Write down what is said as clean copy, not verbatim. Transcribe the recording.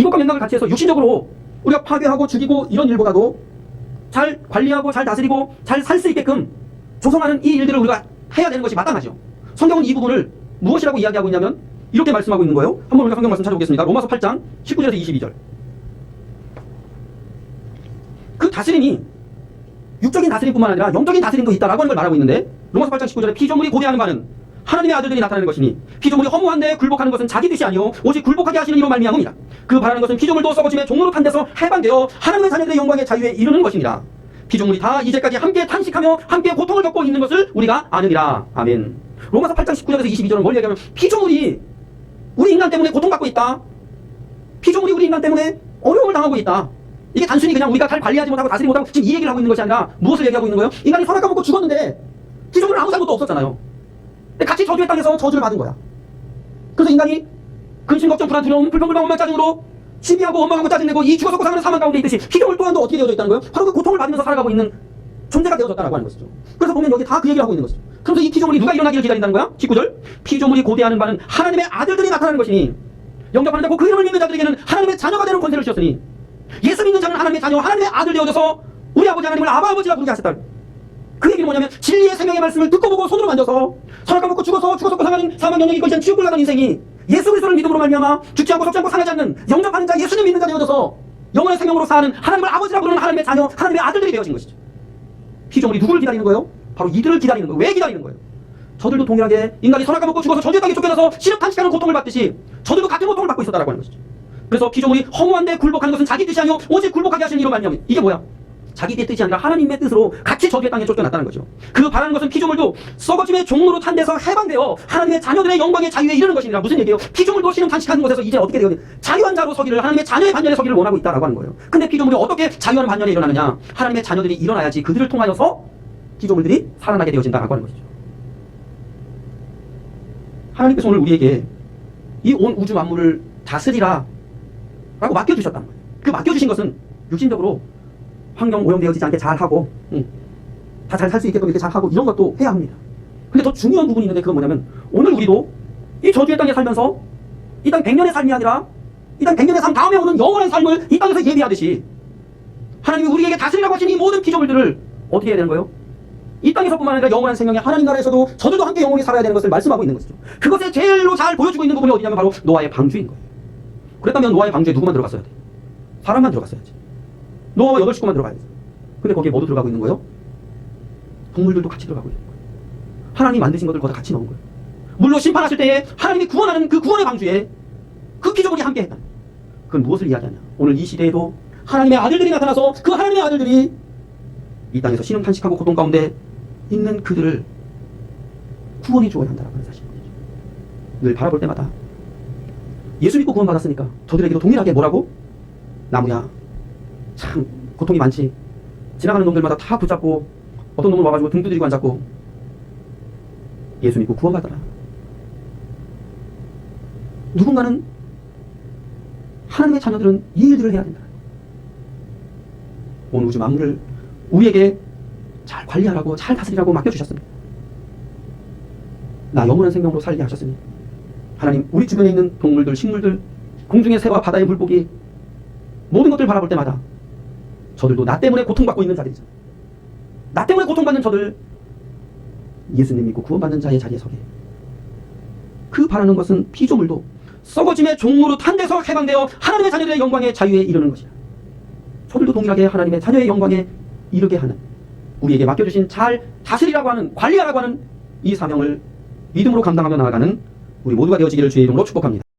이것과 맥락을 같이 해서 육신적으로 우리가 파괴하고 죽이고 이런 일보다도 잘 관리하고 잘 다스리고 잘 살 수 있게끔 조성하는 이 일들을 우리가 해야 되는 것이 마땅하죠. 성경은 이 부분을 무엇이라고 이야기하고 있냐면 이렇게 말씀하고 있는 거예요. 한번 우리가 성경 말씀 찾아보겠습니다. 로마서 8장 19절에서 22절. 그 다스림이 육적인 다스림뿐만 아니라 영적인 다스림도 있다라고 하는 걸 말하고 있는데, 로마서 8장 19절에 피조물이 고대하는 바는 하나님의 아들들이 나타나는 것이니 피조물이 허무한데 굴복하는 것은 자기 뜻이 아니요 오직 굴복하게 하시는 이로 말미암음이라. 그 바라는 것은 피조물도 썩어짐에 종로로 탄 데서 해방되어 하나님의 자녀들의 영광의 자유에 이르는 것이니라. 피조물이 다 이제까지 함께 탄식하며 함께 고통을 겪고 있는 것을 우리가 아느니라. 아멘. 로마서 8장 19절에서 22절은 뭘 얘기하면 피조물이 우리 인간 때문에 고통받고 있다. 피조물이 우리 인간 때문에 어려움을 당하고 있다. 이게 단순히 그냥 우리가 잘 관리하지 못하고 다스리지 못하고 지금 이 얘기를 하고 있는 것이 아니라 무엇을 얘기하고 있는 거예요? 인간이 선악 까먹고 죽었는데 피조물은 아무 잘못도 없었잖아요. 근데 같이 저주의 땅에서 저주를 받은 거야. 그래서 인간이 근심, 걱정, 불안, 두려움, 불평불만, 원망, 짜증으로 시비하고 원망하고 짜증내고 이 죽어서고 사는 사망 가운데 있듯이 피조물 또한도 어떻게 되어져 있다는 거예요? 바로 그 고통을 받으면서 살아가고 있는 존재가 되어졌다라고 하는 것이죠. 그래서 보면 여기 다 그 얘기를 하고 있는 것이죠. 그래서 이 피조물이 누가 일어나기를 기다린다는 거야? 19절. 피조물이 고대하는 바는 하나님의 아들들이 나타나는 것이니 영접하는 자고 그 이름을 믿는 자들에게는 하나님의 자녀가 되는 권세를 주셨으니 예수 믿는 자는 하나님의 자녀, 하나님의 아들 되어져서 우리 아버지 하나님을 아바 아버지라 부르게 하셨다. 그 얘기는 뭐냐면 진리의 생명의 말씀을 듣고 보고 손으로 만져서 선악 까먹고 죽어서 사망 영역이 이것이 지옥을 가는 인생이 예수 그리스도를 믿음으로 말미암아 죽지 않고 썩지 않고 상하지 않는 영접하는 자, 예수님 믿는 자 되어져서 영원한 생명으로 사는 하나님을 아버지라 부르는 하나님의 자녀, 하나님의 아들들이 되어진 것이죠. 피조물이 누구를 기다리는 거예요? 바로 이들을 기다리는 거예요. 왜 기다리는 거예요? 저들도 동일하게 인간이 선악 까먹고 죽어서 저주의 땅에 쫓겨나서 시력 탄식하는 고통을 받듯이 저들도 같은 고통을 받고 있었다라고 하는 것이죠. 그래서 피조물이 허무한데 굴복하는 것은 자기 뜻이 아니요 오직 굴복하게 하시는 이로 말미암아. 이게 뭐야? 자기의 뜻이 아니라 하나님의 뜻으로 같이 저주의 땅에 쫓겨났다는 거죠. 그 바라는 것은 피조물도 썩어짐의 종로로 탄 데서 해방되어 하나님의 자녀들의 영광의 자유에 이르는 것이니라. 무슨 얘기예요? 피조물도 시름 탄식하는 곳에서 이제 어떻게 되어 자유한 자로 서기를, 하나님의 자녀의 반열에 서기를 원하고 있다라고 하는 거예요. 근데 피조물이 어떻게 자유한 반열에 일어나느냐? 하나님의 자녀들이 일어나야지 그들을 통하여서 피조물들이 살아나게 되어진다라고 하는 것이죠. 하나님께서 오늘 우리에게 이 온 우주 만물을 다스리라 라고 맡겨주셨다는 거예요. 그 맡겨주신 것은 육신적으로 환경 오염되어지지 않게 잘하고 다 잘 살 수 있게끔 이렇게 잘하고 이런 것도 해야 합니다. 근데 더 중요한 부분이 있는데 그건 뭐냐면 오늘 우리도 이 저주의 땅에 살면서 이 땅 100년의 삶이 아니라 이 땅 100년의 삶 다음에 오는 영원한 삶을 이 땅에서 예비하듯이 하나님이 우리에게 다스리라고 하신 이 모든 피조물들을 어떻게 해야 되는 거예요? 이 땅에서뿐만 아니라 영원한 생명의 하나님 나라에서도 저들도 함께 영원히 살아야 되는 것을 말씀하고 있는 것이죠. 그것에 제일로 잘 보여주고 있는 부분이 어디냐면 바로 노아의 방주인 거예요. 그랬다면 노아의 방주에 누구만 들어갔어야 돼? 사람만 들어갔어야지. 노아와 8식구만 들어가야 돼. 근데 거기에 뭐도 들어가고 있는 거예요? 동물들도 같이 들어가고 있는 거예요. 하나님이 만드신 것들 거기다 같이 넣은 거예요. 물로 심판하실 때에 하나님이 구원하는 그 구원의 방주에 그 피조물이 함께 했다. 그건 무엇을 이야기하냐? 오늘 이 시대에도 하나님의 아들들이 나타나서 그 하나님의 아들들이 이 땅에서 신음 탄식하고 고통 가운데 있는 그들을 구원해 주어야 한다는 사실입니다. 늘 바라볼 때마다 예수 믿고 구원받았으니까 저들에게도 동일하게 뭐라고? 나무야, 참 고통이 많지. 지나가는 놈들마다 다 붙잡고 어떤 놈을 와가지고 등 두드리고 앉았고 예수 믿고 구원받아라. 누군가는 하나님의 자녀들은 이 일들을 해야 된다. 온 우주 만물을 우리에게 잘 관리하라고 잘 다스리라고 맡겨주셨습니다. 나 영원한 생명으로 살게 하셨으니 하나님 우리 주변에 있는 동물들, 식물들, 공중의 새와 바다의 물고기 모든 것들 바라볼 때마다 저들도 나 때문에 고통받고 있는 자들이잖아. 나 때문에 고통받는 저들 예수님 믿고 구원받는 자의 자리에 서게. 그 바라는 것은 피조물도 썩어짐의 종으로 탄 데서 해방되어 하나님의 자녀들의 영광의 자유에 이르는 것이다. 저들도 동일하게 하나님의 자녀의 영광에 이르게 하는 우리에게 맡겨주신 잘 다스리라고 하는, 관리하라고 하는 이 사명을 믿음으로 감당하며 나아가는 우리 모두가 되어지기를 주의 이름으로 축복합니다.